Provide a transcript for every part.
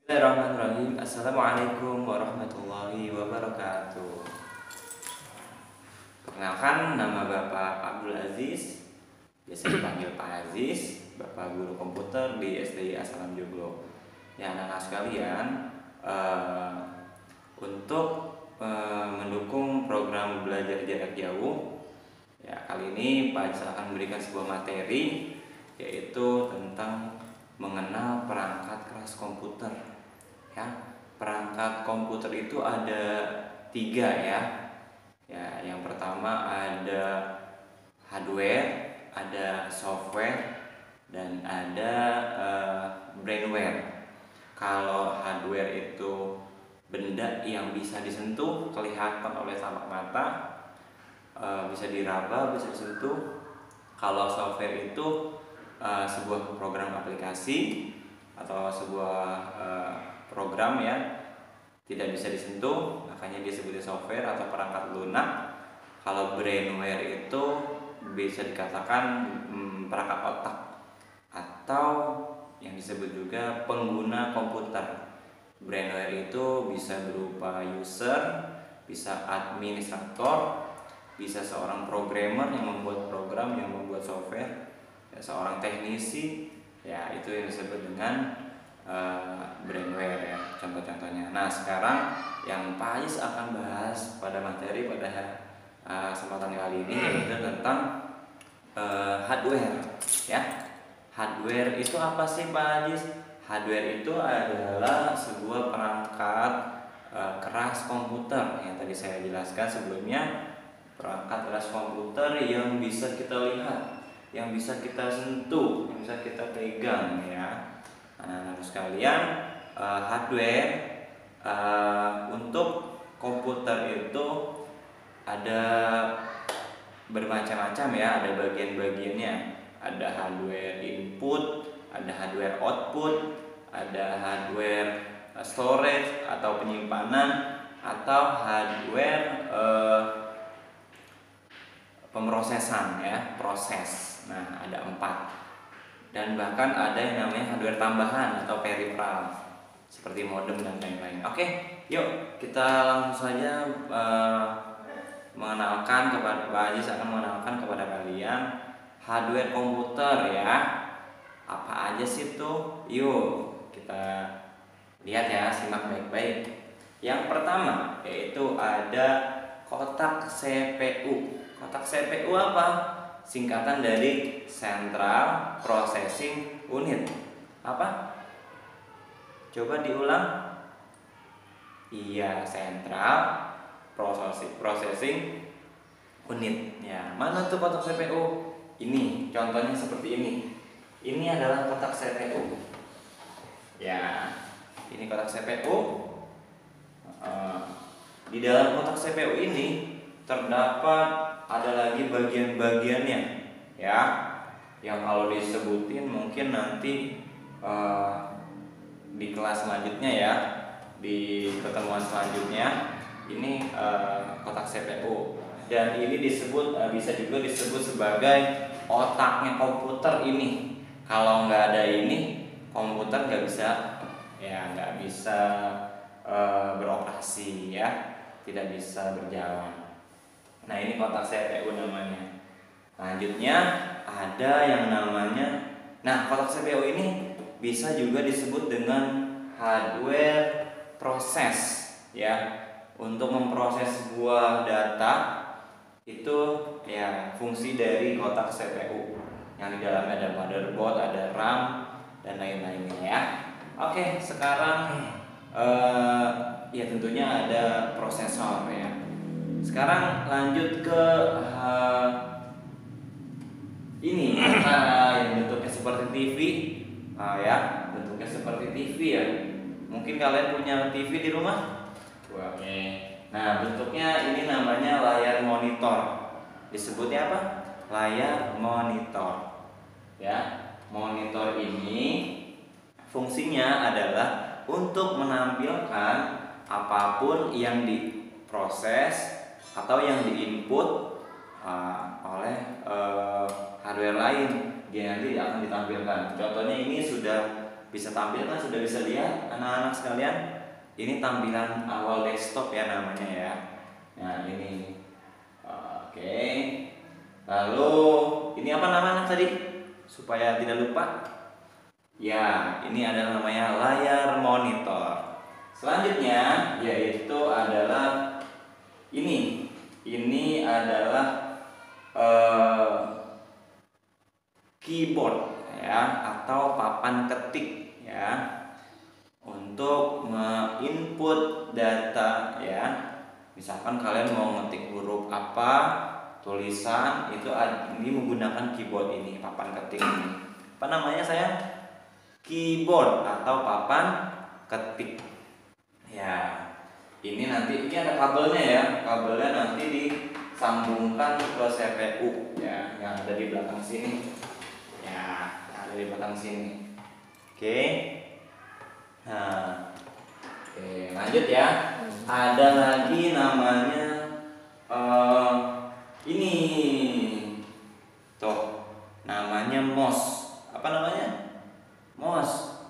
Bismillahirrahmanirrahim. Assalamualaikum warahmatullahi wabarakatuh. Perkenalkan, nama Bapak Abdul Aziz, biasa dipanggil Pak Aziz, Bapak Guru Komputer di SDI Asalam Joglo. Ya, anak-anak sekalian, untuk mendukung program belajar jarak jauh, ya kali ini Pak Aziz akan memberikan sebuah materi, yaitu tentang mengenal perangkat keras komputer. Ya, perangkat komputer itu ada 3 ya. Ya, yang pertama ada hardware, ada software, dan ada brainware. Kalau hardware itu benda yang bisa disentuh, kelihatan oleh kasat mata, bisa diraba, bisa disentuh. Kalau software itu sebuah program aplikasi atau sebuah program ya, tidak bisa disentuh, makanya disebut software atau perangkat lunak. Kalau brainware itu bisa dikatakan perangkat otak atau yang disebut juga pengguna komputer. Brainware itu bisa berupa user, bisa administrator, bisa seorang programmer yang membuat program, yang membuat software, ya, seorang teknisi, ya itu yang disebut dengan brainware ya, contoh-contohnya. Nah, sekarang yang Pak Ais akan bahas pada materi pada kesempatan kali ini yaitu tentang hardware ya. Hardware itu apa sih Pak Ais? Hardware itu adalah sebuah perangkat keras komputer yang tadi saya jelaskan sebelumnya. Perangkat keras komputer yang bisa kita lihat, yang bisa kita sentuh, yang bisa kita pegang ya. Anak-anak sekalian, hardware untuk komputer itu ada bermacam-macam ya, ada bagian-bagiannya. Ada hardware input, ada hardware output, ada hardware storage atau penyimpanan, atau hardware pemrosesan ya, proses. Nah, ada 4. Dan bahkan ada yang namanya hardware tambahan atau peripheral seperti modem dan lain-lain. Oke, yuk kita langsung saja mengenalkan kepada Pak Aziz, akan mengenalkan kepada kalian hardware komputer ya. Apa aja sih itu? Yuk kita lihat ya, simak baik-baik. Yang pertama yaitu ada kotak CPU. Kotak CPU apa? Singkatan dari Central Processing Unit. Apa? Coba diulang. Iya, Central Processing Unit. Ya, mana tuh kotak CPU? Ini, contohnya seperti ini. Ini adalah kotak CPU. Ya, ini kotak CPU. Di dalam kotak CPU ini terdapat ada lagi bagian-bagiannya ya, yang kalau disebutin mungkin nanti di kelas selanjutnya ya, di pertemuan selanjutnya. Ini kotak CPU, dan ini disebut bisa juga disebut sebagai otaknya komputer ini. Kalau nggak ada ini, komputer nggak bisa ya, nggak bisa beroperasi ya, tidak bisa berjalan. Nah, ini kotak CPU namanya. Lanjutnya ada yang namanya, nah kotak CPU ini bisa juga disebut dengan hardware proses ya. Untuk memproses sebuah data itu ya fungsi dari kotak CPU, yang di dalamnya ada motherboard, ada RAM dan lain-lainnya ya. Oke, sekarang ya tentunya ada prosesor ya. Sekarang lanjut ke ini yang bentuknya seperti TV, ya, bentuknya seperti TV ya. Mungkin kalian punya TV di rumah? Oke. Nah, bentuknya ini namanya layar monitor. Disebutnya apa? Layar monitor. Ya, monitor ini fungsinya adalah untuk menampilkan apapun yang diproses atau yang diinput oleh hardware lain, dia nanti akan ditampilkan. Contohnya ini sudah bisa tampil kan, sudah bisa lihat anak-anak sekalian. Ini tampilan awal desktop ya namanya ya. Nah ini, oke. Lalu ini apa namanya tadi? Supaya tidak lupa. Ya, ini adalah namanya layar monitor. Selanjutnya yaitu adalah ini. Ini adalah keyboard ya, atau papan ketik ya, untuk menginput data ya. Misalkan kalian mau ngetik huruf apa, tulisan itu, ini menggunakan keyboard ini, papan ketik ini. Apa namanya sayang? Keyboard atau papan ketik. Ya, ini nanti ini ada kabelnya ya. Kabelnya nanti disambungkan ke CPU ya, yang ada di belakang sini. Ya, yang ada di belakang sini. Oke. Nah, oke, lanjut ya. Ada lagi namanya ini. Tuh, namanya mouse. Apa namanya? Mouse.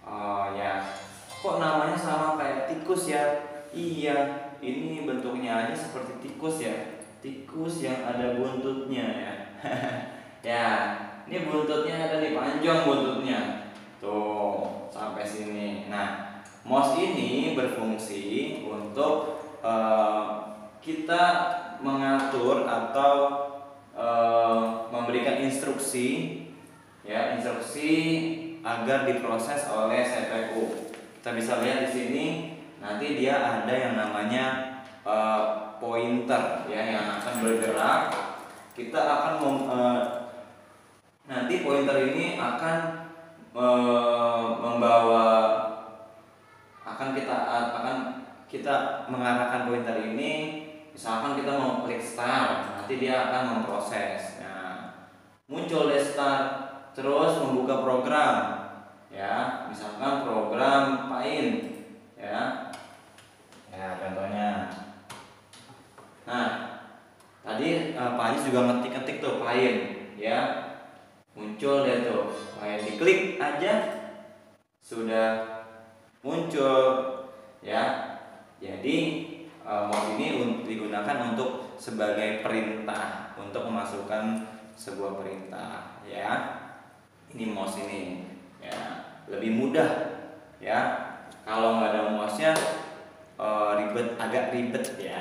Oh ya, kok namanya sama kayak tikus ya? Iya, ini bentuknya aja seperti tikus ya. Tikus yang ada buntutnya ya. Ya, ini buntutnya ada nih, panjang buntutnya. Tuh, sampai sini. Nah, mouse ini berfungsi untuk kita mengatur atau memberikan instruksi ya, instruksi agar diproses oleh CPU. Kita bisa lihat di sini, nanti dia ada yang namanya pointer ya, yang akan bergerak. Kita akan nanti pointer ini akan membawa, akan kita mengarahkan pointer ini. Misalkan kita mau klik start, nanti dia akan memproses. Nah, muncul deh start, terus membuka program ya, misalkan program Paint ya. Ya, contohnya. Nah, tadi Pak Ajis juga ngetik-ngetik tuh Paint ya. Muncul deh tuh Paint, diklik aja sudah muncul ya. Jadi mouse ini digunakan untuk sebagai perintah, untuk memasukkan sebuah perintah ya. Ini mouse ini ya, lebih mudah ya. Kalau nggak ada mouse-nya agak ribet ya.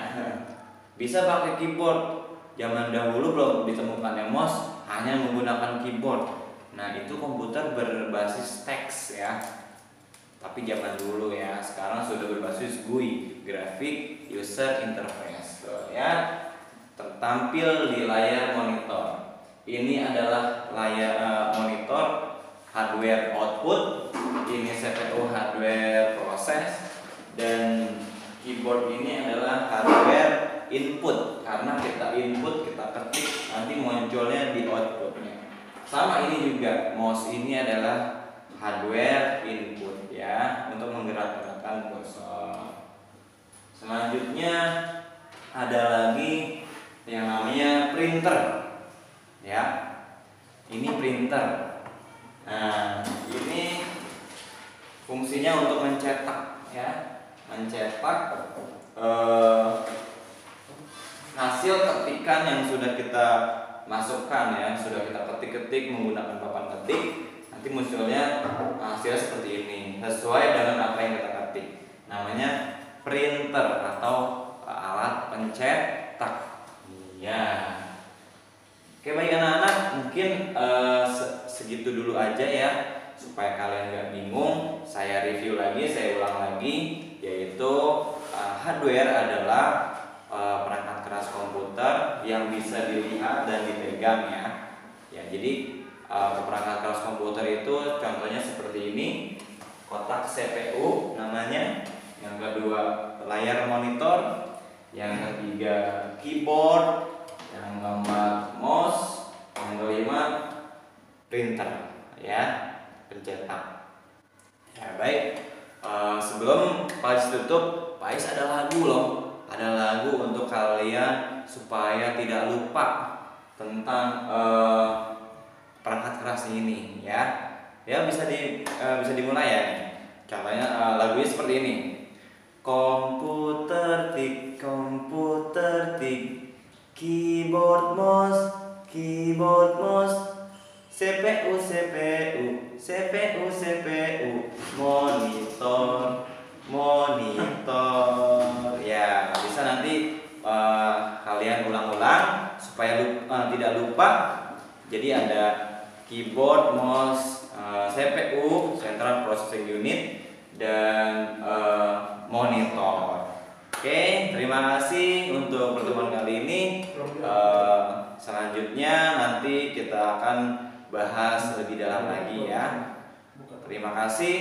Bisa pakai keyboard. Zaman dahulu belum ditemukannya mouse, hanya menggunakan keyboard. Nah, itu komputer berbasis teks ya. Tapi zaman dulu ya, sekarang sudah berbasis GUI, Graphic User Interface tuh, ya. Tertampil di layar monitor. Ini adalah layar monitor hardware output, ini CPU hardware proses, dan keyboard ini adalah hardware input, karena kita input, kita ketik, nanti munculnya di outputnya. Sama ini juga, mouse ini adalah hardware input ya, untuk menggerak-gerakkan kursor. Selanjutnya ada lagi yang namanya printer ya. Ini printer. Nah, ini fungsinya untuk mencetak ya, mencetak hasil ketikan yang sudah kita masukkan ya, sudah kita ketik-ketik menggunakan papan ketik. Nanti munculnya hasilnya seperti ini, sesuai dengan apa yang kita ketik. Namanya printer atau alat pencetak. Iya. Oke, baik anak-anak, mungkin segitu dulu aja ya, supaya kalian gak bingung. Saya review lagi, saya ulang lagi, yaitu hardware adalah perangkat keras komputer yang bisa dilihat dan dipegang ya. Ya, jadi perangkat keras komputer itu contohnya seperti ini, kotak CPU namanya, yang kedua layar monitor, yang ketiga keyboard, yang keempat mouse, yang kelima printer ya, pencetak. Ya baik, sebelum Pak Ais tutup, Pak Ais ada lagu loh, ada lagu untuk kalian supaya tidak lupa tentang perangkat keras ini ya. Ya bisa dimulai ya. Contohnya lagunya seperti ini. Komputer tik, keyboard mouse, CPU, monitor. Ya, bisa nanti kalian ulang-ulang supaya tidak lupa. Jadi ada keyboard, mouse, CPU (Central Processing Unit) dan monitor. Oke, terima kasih untuk pertemuan kali ini. Selanjutnya nanti kita akan bahas lebih dalam lagi ya. Terima kasih.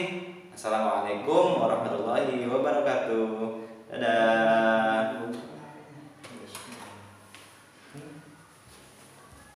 Assalamualaikum warahmatullahi wabarakatuh. Dadah.